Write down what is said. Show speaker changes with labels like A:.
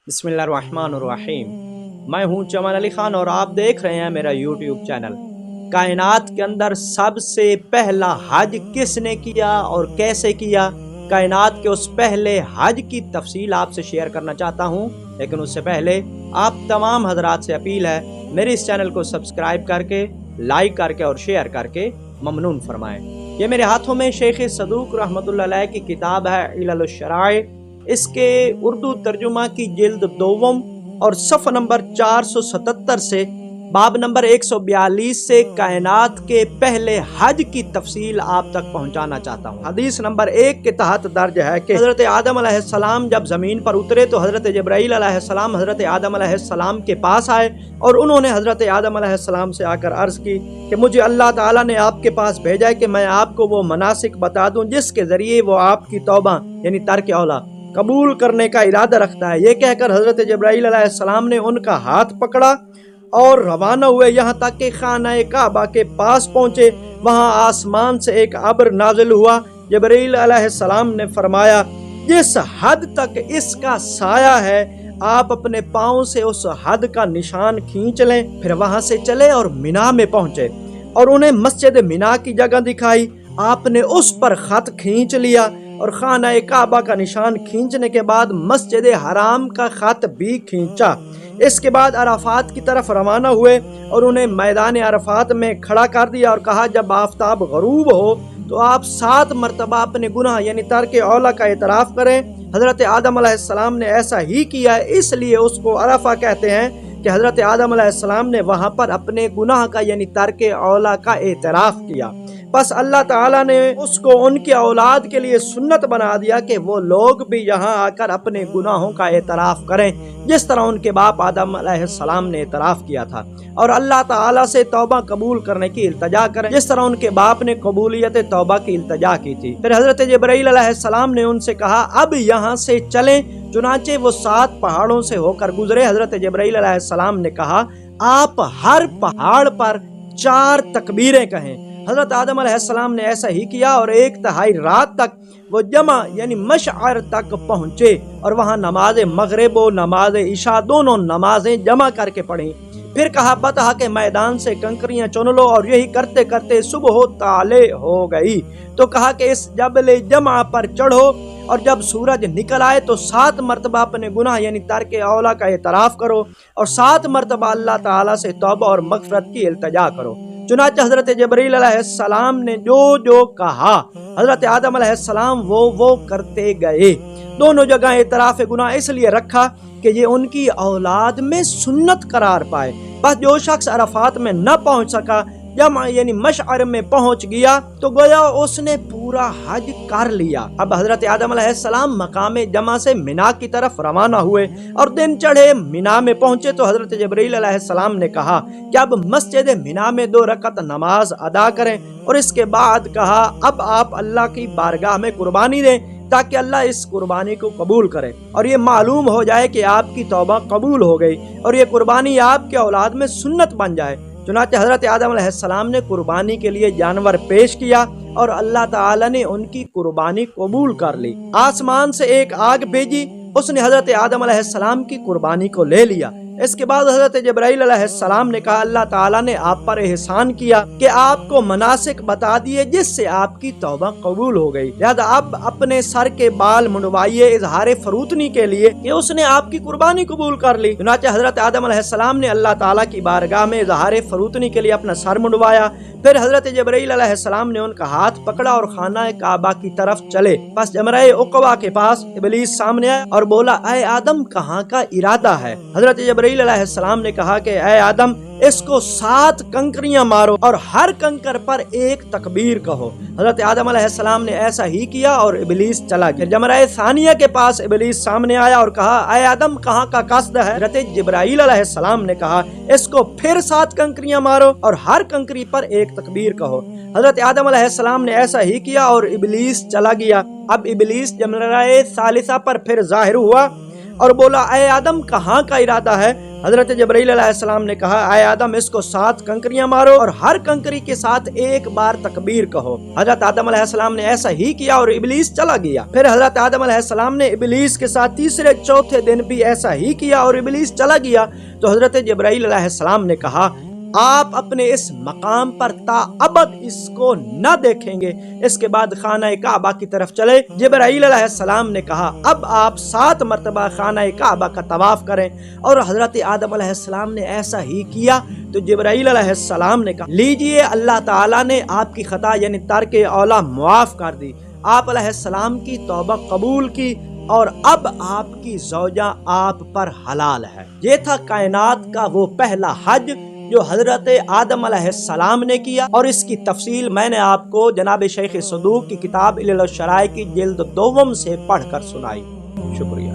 A: बिस्मिल्लाहिर्रहमानिर्रहीम। मैं हूं चमन अली खान और आप देख रहे हैं मेरा यूट्यूब चैनल। कायनात के अंदर सबसे पहला हज किसने किया और कैसे किया, कायनात के उस पहले हज की तफसील आपसे शेयर करना चाहता हूं। लेकिन उससे पहले आप तमाम हजरात से अपील है, मेरे इस चैनल को सब्सक्राइब करके, लाइक करके और शेयर करके ममनून फरमाएं। ये मेरे हाथों में शेख सदूक रहमतुल्लाह अलैह की किताब है इलल शराए। इसके उर्दू तर्जुमा की जिल्द दोवम और सफ़ा नंबर 477 से बाब नंबर 142 से कायनात के पहले हज की तफसील आप तक पहुंचाना चाहता हूं। हदीस नंबर 1 के तहत दर्ज है कि हज़रत आदम अलैहिस्सलाम जब ज़मीन पर उतरे तो हज़रत जिब्राईल अलैहिस्सलाम हज़रत आदम अलैहिस्सलाम के पास आए और उन्होंने हज़रत आदम अलैहिस्सलाम से आकर अर्ज़ की कि मुझे अल्लाह ताला ने आपके पास भेजा है कि मैं आपको वो मनासिक बता दूं जिसके ज़रिए वो आपकी तौबा यानी तर्क औला कबूल करने का इरादा रखता है। ये कहकर हज़रत जिब्राईल अलैहिस्सलाम ने उनका हाथ पकड़ा और रवाना हुए, यहाँ तक कि खाना काबा के पास पहुँचे। वहाँ आसमान से एक अब्र नाजिल हुआ। जिब्राईल अलैहिस्सलाम ने फरमाया, जिस हद तक इसका साया है आप अपने पाँव से उस हद का निशान खींच लें। फिर वहाँ से चले और मिना में पहुँचे और उन्हें मस्जिद मिना की जगह दिखाई। आपने उस पर खत खींच लिया और खाना काबा का निशान खींचने के बाद मस्जिद हराम का खत भी खींचा। इसके बाद अराफात की तरफ रवाना हुए और उन्हें मैदान अराफात में खड़ा कर दिया और कहा, जब आफताब गरूब हो तो आप 7 मरतबा अपने गुनाह यानी तर्क औला का एतराफ़ करें। हज़रत आदम अलैहिस्सलाम ने ऐसा ही किया, इसलिए उसको अरफा कहते हैं कि हज़रत आदम अलैहिस्सलाम ने वहाँ पर अपने गुनाह का यानी तर्क औला का एतराफ़ किया। बस अल्लाह ताला ने उसको उनकी औलाद के लिए सुन्नत बना दिया कि वो लोग भी यहाँ आकर अपने गुनाहों का एतराफ़ करें, जिस तरह उनके बाप आदम अलैहिस्सलाम ने एतराफ़ किया था, और अल्लाह ताला से तौबा कबूल करने की इल्तजा करें, जिस तरह उनके बाप ने कबूलियत तौबा की इल्तजा की थी। फिर हज़रत जिब्राईल अलैहिस्सलाम ने उनसे कहा, अब यहाँ से चलें। चुनाचे वो 7 पहाड़ों से होकर गुजरे। हज़रत जिब्राईल अलैहिस्सलाम ने कहा, आप हर पहाड़ पर 4 तकबीरें कहें। हज़रत आदम अलैहिस्सलाम ने ऐसा ही किया और 1/3 रात तक वो जमा यानी मशअर तक पहुँचे और वहाँ नमाज मगरिब और नमाज इशा दोनों नमाजें जमा करके पढ़ी। फिर कहा, बतहा के मैदान से कंकरियां चुन लो, और यही करते करते सुबह ताले हो गई। तो कहा कि इस जबल जमा पर चढ़ो और जब सूरज निकल आए तो 7 मरतबा अपने गुनाह यानी तर्क औला का एतराफ़ करो और 7 मरतबा अल्लाह ताला से तौबा और मग़फ़िरत की इल्तजा करो। चुनांचे हज़रत जिब्राईल अलैहिस्सलाम ने जो जो कहा हज़रत आदम अलैहिस्सलाम वो करते गए। दोनों जगह एतराफ़ गुनाह इसलिए रखा कि ये उनकी औलाद में सुन्नत करार पाए। बस जो शख्स अरफात में न पहुंच सका, जमा यानी मशअर में पहुंच गया, तो गोया उसने पूरा हज कर लिया। अब हज़रत आदम अलैहिस्सलाम मकाम जमा से मिना की तरफ रवाना हुए और दिन चढ़े मिना में पहुंचे तो हज़रत जिब्राईल अलैहिस्सलाम ने कहा कि अब मस्जिद मिना में 2 रकत नमाज अदा करें, और इसके बाद कहा, अब आप अल्लाह की बारगाह में कुर्बानी दें ताकि अल्लाह इस कुर्बानी को कबूल करे और ये मालूम हो जाए कि आपकी तौबा कबूल हो गई और ये कुर्बानी आपके औलाद में सुन्नत बन जाए। चुनांचे हज़रत आदम अलैहिस्सलाम ने कुर्बानी के लिए जानवर पेश किया और अल्लाह ताला ने उनकी कुर्बानी कबूल कर ली। आसमान से एक आग भेजी, उसने हज़रत आदम अलैहिस्सलाम की कुर्बानी को ले लिया। इसके बाद हज़रत जिब्राईल अलैहिस्सलाम ने कहा, अल्लाह ताला ने आप पर एहसान किया कि आपको मनासिक बता दिए जिससे आपकी तौबा कबूल हो गई। लिहाजा अब अपने सर के बाल मुंडवाइए इजहार फरूतनी के लिए कि उसने आपकी कुर्बानी कबूल कर ली। चुनांचे हज़रत आदम अलैहिस्सलाम ने अल्लाह ताला की बारगाह में इजहार फरूतनी के लिए अपना सर मुंडवाया। फिर हज़रत जिब्राईल अलैहिस्सलाम ने उनका हाथ पकड़ा और खाना काबा की तरफ चले। बस जमरे उक़बा के पास इब्लीस सामने आया और बोला, ऐ आदम कहाँ का इरादा है? हज़रत जिब्राईल अलैहिस्सलाम ने कहा कि ऐ आदम, इसको 7 कंकरियां मारो और हर कंकर पर 1 तकबीर कहो। हज़रत आदम अलैहिस्सलाम ने ऐसा ही किया और इब्लीस चला गया। जमरे सानिया के पास इब्लीस सामने आया और कहा, ऐ आदम कहाँ का कस्द है? हज़रत जिब्राईल अलैहिस्सलाम ने कहा, इसको फिर 7 कंकरियां मारो और हर कंकरी पर 1 तकबीर कहो। हज़रत आदम अलैहिस्सलाम ने ऐसा ही किया और इब्लीस चला गया। अब इब्लीस जमरे सालिसा पर फिर जाहिर हुआ और बोला, ऐ आदम कहाँ का इरादा है? حضرت جبرائیل علیہ السلام نے کہا اے آدم اس کو 7 کنکریاں مارو اور ہر کنکری کے ساتھ ایک بار تکبیر کہو۔ حضرت آدم علیہ السلام نے ایسا ہی کیا اور ابلیس چلا گیا۔ پھر حضرت آدم علیہ السلام نے ابلیس کے ساتھ تیسرے چوتھے دن بھی ایسا ہی کیا اور ابلیس چلا گیا۔ تو حضرت جبرائیل علیہ السلام نے کہا آپ اپنے اس مقام پر تا ابد اس کو نہ دیکھیں گے۔ اس کے بعد خانہ کعبہ کی طرف چلے۔ جبرائیل علیہ السلام نے کہا اب آپ 7 مرتبہ خانہ کعبہ کا طواف کریں، اور حضرت آدم علیہ السلام نے ایسا ہی کیا۔ تو جبرائیل علیہ السلام نے کہا لیجئے اللہ تعالیٰ نے آپ کی خطا یعنی ترک اولا معاف کر دی، آپ علیہ السلام کی توبہ قبول کی اور اب آپ کی زوجہ آپ پر حلال ہے۔ یہ تھا کائنات کا وہ پہلا حج جو حضرت آدم علیہ السلام نے کیا، اور اس کی تفصیل میں نے آپ کو جناب شیخ صدوق کی کتاب علل الشرائع کی جلد 2 سے پڑھ کر سنائی۔ شکریہ۔